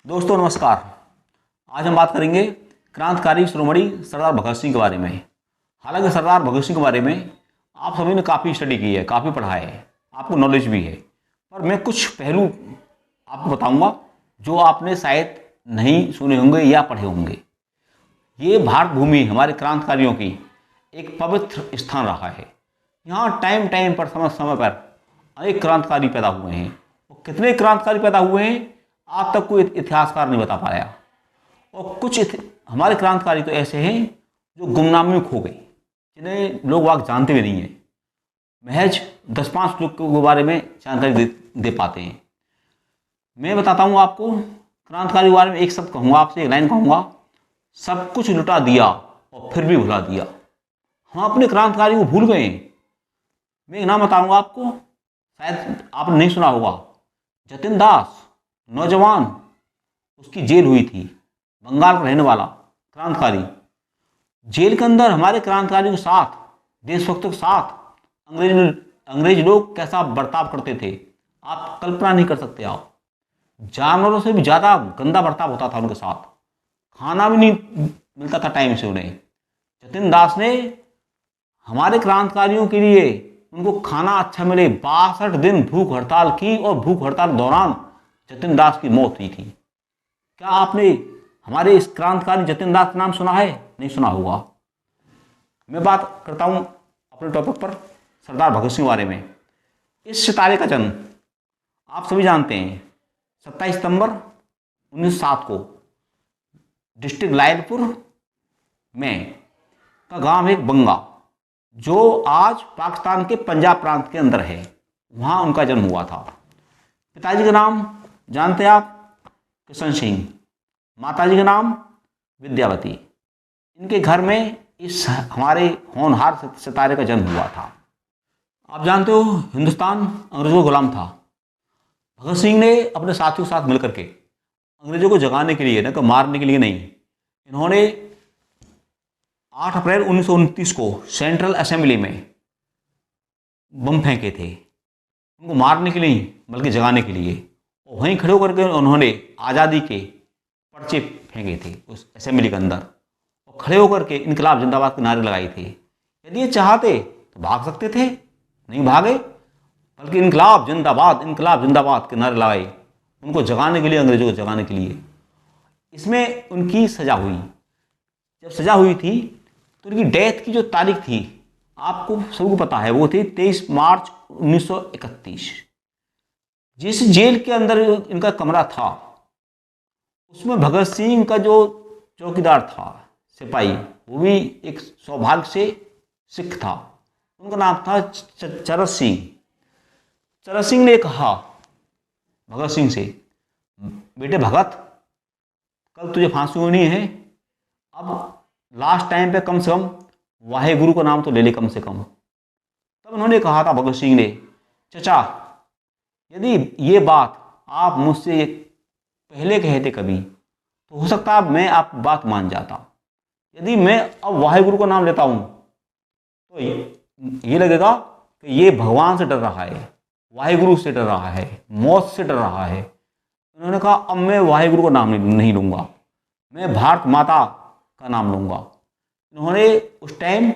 दोस्तों नमस्कार। आज हम बात करेंगे क्रांतिकारी शिरोमणि सरदार भगत सिंह के बारे में। हालांकि सरदार भगत सिंह के बारे में आप सभी ने काफ़ी स्टडी की है, काफ़ी पढ़ा है, आपको नॉलेज भी है, पर मैं कुछ पहलू आपको बताऊंगा जो आपने शायद नहीं सुने होंगे या पढ़े होंगे। ये भारत भूमि हमारे क्रांतिकारियों की एक पवित्र स्थान रहा है। यहाँ टाइम टाइम पर समय समय पर अनेक क्रांतिकारी पैदा हुए हैं। वो कितने क्रांतिकारी पैदा हुए हैं आज तक कोई इतिहासकार नहीं बता पाया। और कुछ हमारे क्रांतिकारी तो ऐसे हैं जो गुमनामी में खो गए, जिन्हें लोग वाक जानते भी नहीं हैं। महज 10-5 लोग के बारे में जानकारी दे पाते हैं। मैं बताता हूँ आपको क्रांतिकारी के बारे में। एक शब्द कहूँगा आपसे, एक लाइन कहूँगा, सब कुछ लुटा दिया और फिर भी भुला दिया। हम अपने क्रांतिकारी को भूल गए। मैं एक नाम बताऊँगा आपको, शायद आपने नहीं सुना होगा। जतिन दास, नौजवान, उसकी जेल हुई थी, बंगाल का रहने वाला क्रांतिकारी। जेल के अंदर हमारे क्रांतिकारियों के साथ, देशभक्तों के साथ अंग्रेज लोग कैसा बर्ताव करते थे आप कल्पना नहीं कर सकते। आप जानवरों से भी ज़्यादा गंदा बर्ताव होता था उनके साथ। खाना भी नहीं मिलता था टाइम से उन्हें। जतिन दास ने हमारे क्रांतिकारियों के लिए उनको खाना अच्छा मिले 62 दिन भूख हड़ताल की, और भूख हड़ताल के दौरान जतिन दास की मौत हुई थी। क्या आपने हमारे इस क्रांतिकारी जतिन दास का नाम सुना है? नहीं सुना होगा। मैं बात करता हूं अपने टॉपिक पर, सरदार भगत सिंह के बारे में। इस सितारे का जन्म आप सभी जानते हैं 27 सितंबर 1907 को डिस्ट्रिक्ट लायलपुर में का गांव है बंगा, जो आज पाकिस्तान के पंजाब प्रांत के अंदर है। वहां उनका जन्म हुआ था। पिताजी का नाम जानते हैं आप? किशन सिंह। माताजी का नाम विद्यावती। इनके घर में इस हमारे होनहार सितारे का जन्म हुआ था। आप जानते हो हिंदुस्तान अंग्रेजों का गुलाम था। भगत सिंह ने अपने साथियों के साथ मिलकर के अंग्रेजों को जगाने के लिए, न कि मारने के लिए नहीं, इन्होंने 8 अप्रैल 1929 को सेंट्रल असेंबली में बम फेंके थे। उनको मारने के लिए बल्कि जगाने के लिए। और वहीं खड़े होकर के उन्होंने आज़ादी के पर्चे फेंके थे उस असेंबली के अंदर, और खड़े होकर के इनकलाब जिंदाबाद के नारे लगाए थे। यदि ये चाहते तो भाग सकते थे, नहीं भागे, बल्कि इनकलाब जिंदाबाद के नारे लगाए, उनको जगाने के लिए, अंग्रेजों को जगाने के लिए। इसमें उनकी सजा हुई। जब सजा हुई थी तो उनकी डेथ की जो तारीख थी आपको सबको पता है, वो थी 23 मार्च 1931। जिस जेल के अंदर इनका कमरा था उसमें भगत सिंह का जो चौकीदार था, सिपाही, वो भी एक सौभाग्य से सिख था। उनका नाम था चरत सिंह। चरत सिंह ने कहा भगत सिंह से, बेटे भगत, कल तुझे फांसी होनी है, अब लास्ट टाइम पे कम से कम वाहेगुरु का नाम तो ले ले कम से कम। तब उन्होंने कहा था भगत सिंह ने, चचा, यदि ये बात आप मुझसे पहले कहते कभी तो हो सकता है मैं आप बात मान जाता। यदि मैं अब वाहेगुरु का नाम लेता हूं तो ये लगेगा कि ये भगवान से डर रहा है, वाहेगुरु से डर रहा है, मौत से डर रहा है। उन्होंने कहा अब मैं वाहेगुरु का नाम नहीं लूंगा, मैं भारत माता का नाम लूंगा। उन्होंने उस टाइम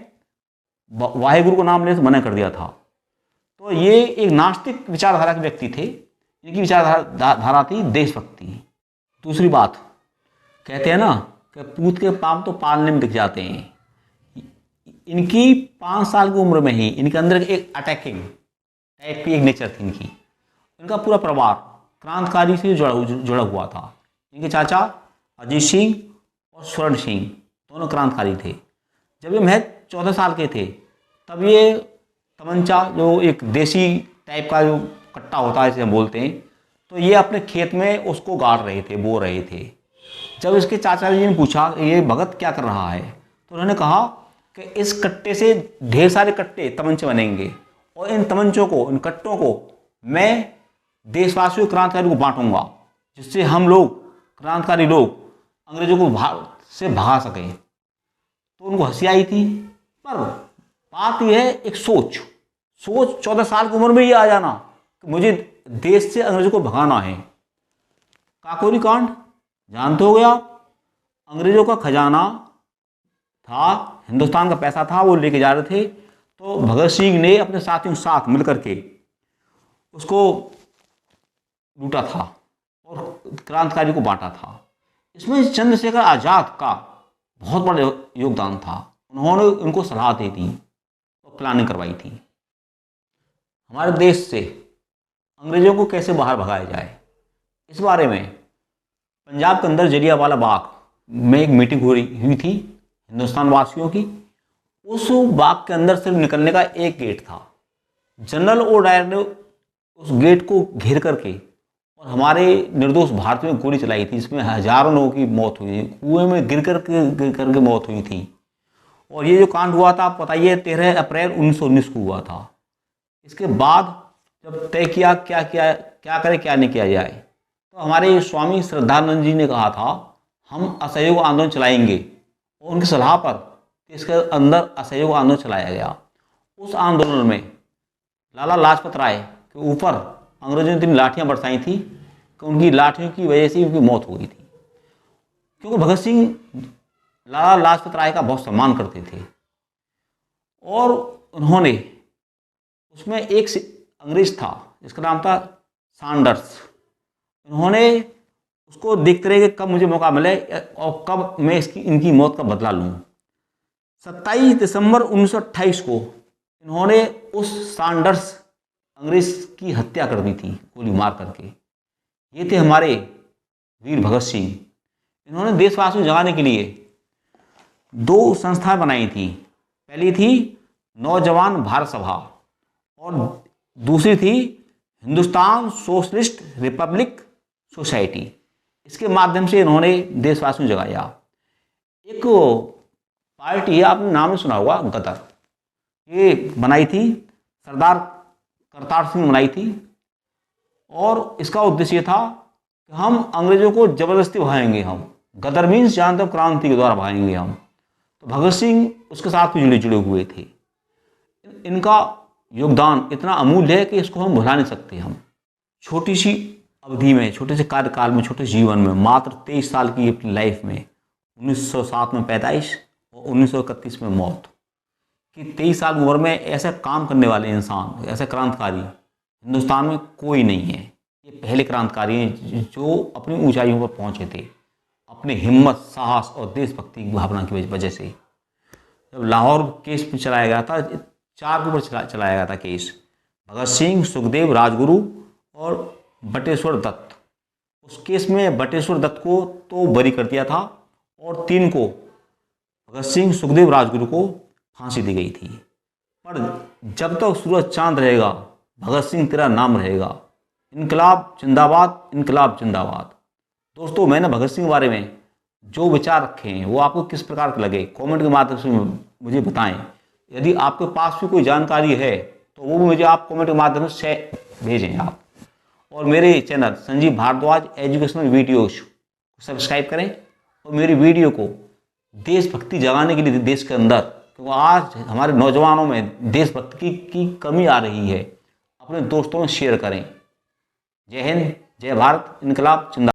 वाहेगुरु का नाम लेने से मना कर दिया था। तो ये एक नास्तिक विचारधारा के व्यक्ति थे। इनकी विचारधारा थी देशभक्ति। दूसरी बात, कहते हैं ना कि पूत के पाँव तो पालने में दिख जाते हैं। इनकी 5 साल की उम्र में ही इनके अंदर एक अटैकिंग टाइप की एक नेचर थी इनकी। इनका पूरा परिवार क्रांतिकारी से जुड़ा हुआ था। इनके चाचा अजीत सिंह और स्वर्ण सिंह दोनों क्रांतिकारी थे। जब ये महज 14 साल के थे तब ये तमंचा, जो एक देसी टाइप का जो कट्टा होता है इसे हम बोलते हैं, तो ये अपने खेत में उसको गाड़ रहे थे, बो रहे थे। जब इसके चाचा जी ने पूछा ये भगत क्या कर रहा है, तो उन्होंने कहा कि इस कट्टे से ढेर सारे कट्टे तमंचे बनेंगे, और इन तमंचों को, इन कट्टों को मैं देशवासियों क्रांतिकारी को बांटूंगा, जिससे हम लोग क्रांतिकारी लोग अंग्रेजों को से भगा सकें। तो उनको हंसी आई थी। पर बात यह है, एक सोच 14 साल की उम्र में ये आ जाना कि मुझे देश से अंग्रेजों को भगाना है। काकोरी कांड जानते हो आप, अंग्रेजों का खजाना था, हिंदुस्तान का पैसा था, वो लेके जा रहे थे। तो भगत सिंह ने अपने साथियों के साथ मिलकर के उसको लूटा था और क्रांतिकारी को बांटा था। इसमें चंद्रशेखर आजाद का बहुत बड़ा योगदान था। उन्होंने उनको सलाह दी थी और प्लानिंग करवाई थी हमारे देश से अंग्रेजों को कैसे बाहर भगाया जाए। इस बारे में पंजाब के अंदर जलियांवाला बाग में एक मीटिंग हुई थी हिंदुस्तान वासियों की। उस बाग के अंदर से निकलने का एक गेट था। जनरल ओडायर ने उस गेट को घेर करके और हमारे निर्दोष भारतीयों में गोली चलाई थी, जिसमें हजारों लोगों की मौत हुई थी, कुएं में गिर करके मौत हुई थी। और ये जो कांड हुआ था, आप बताइए, 13 अप्रैल 1919 को हुआ था। इसके बाद जब तय किया क्या करें क्या नहीं किया जाए, तो हमारे स्वामी श्रद्धानंद जी ने कहा था हम असहयोग आंदोलन चलाएंगे, और उनकी सलाह पर इसके अंदर असहयोग आंदोलन चलाया गया। उस आंदोलन में लाला लाजपत राय के ऊपर अंग्रेजों ने 3 लाठियां बरसाई थी कि उनकी लाठियों की वजह से उनकी मौत हो गई थी। क्योंकि भगत सिंह लाला लाजपत राय का बहुत सम्मान करते थे और उन्होंने उसमें एक अंग्रेज था जिसका नाम था सैंडर्स। उन्होंने उसको देखते रहे कि कब मुझे मौका मिले और कब मैं इनकी मौत का बदला लूँ। 27 दिसंबर 1928 को इन्होंने उस सैंडर्स अंग्रेज की हत्या कर दी थी गोली मार करके। ये थे हमारे वीर भगत सिंह। इन्होंने देशवासियों को जगाने के लिए 2 संस्थाएं बनाई थी। पहली थी नौजवान भारत सभा और दूसरी थी हिंदुस्तान सोशलिस्ट रिपब्लिक सोसाइटी। इसके माध्यम से इन्होंने देशवासियों को जगाया। एक पार्टी है, आपने नाम सुना होगा, गदर, ये बनाई थी सरदार करतार सिंह बनाई थी। और इसका उद्देश्य था कि हम अंग्रेजों को जबरदस्ती भगाएंगे। हम गदर मीन्स जानते हो, क्रांति के द्वारा भगाएंगे हम। तो भगत सिंह उसके साथ भी जुड़े हुए थे। इनका योगदान इतना अमूल्य है कि इसको हम भुला नहीं सकते। हम छोटी सी अवधि में, छोटे से कार्यकाल में, छोटे जीवन में, मात्र 23 साल की अपनी लाइफ में 1907 में पैदाइश और 1931 में मौत कि 23 साल की उम्र में ऐसा काम करने वाले इंसान, ऐसे क्रांतिकारी हिंदुस्तान में कोई नहीं है। ये पहले क्रांतिकारी हैं जो अपनी ऊंचाइयों पर पहुंचे थे अपनी हिम्मत, साहस और देशभक्ति की भावना की वजह से। जब लाहौर केस में चलाया गया था, 4 के ऊपर चलाया गया था केस, भगत सिंह, सुखदेव, राजगुरु और बटेश्वर दत्त। उस केस में बटेश्वर दत्त को तो बरी कर दिया था और 3 को, भगत सिंह, सुखदेव, राजगुरु को फांसी दी गई थी। पर जब तक सूरज चांद रहेगा, भगत सिंह तेरा नाम रहेगा। इनकलाब जिंदाबाद, इनकलाब जिंदाबाद। दोस्तों, मैंने भगत सिंह के बारे में जो विचार रखे हैं वो आपको किस प्रकार के लगे, कमेंट के माध्यम से मुझे बताएं। यदि आपके पास भी कोई जानकारी है तो वो भी मुझे आप कमेंट के माध्यम से भेजें आप। और मेरे channel Sanjeev Bhardwaj educational videos को सब्सक्राइब करें और मेरी वीडियो को देशभक्ति जगाने के लिए देश के अंदर, क्योंकि आज हमारे नौजवानों में देशभक्ति की कमी आ रही है, अपने दोस्तों में शेयर करें। जय हिंद, जय भारत, इनकलाब जिंदाबाद।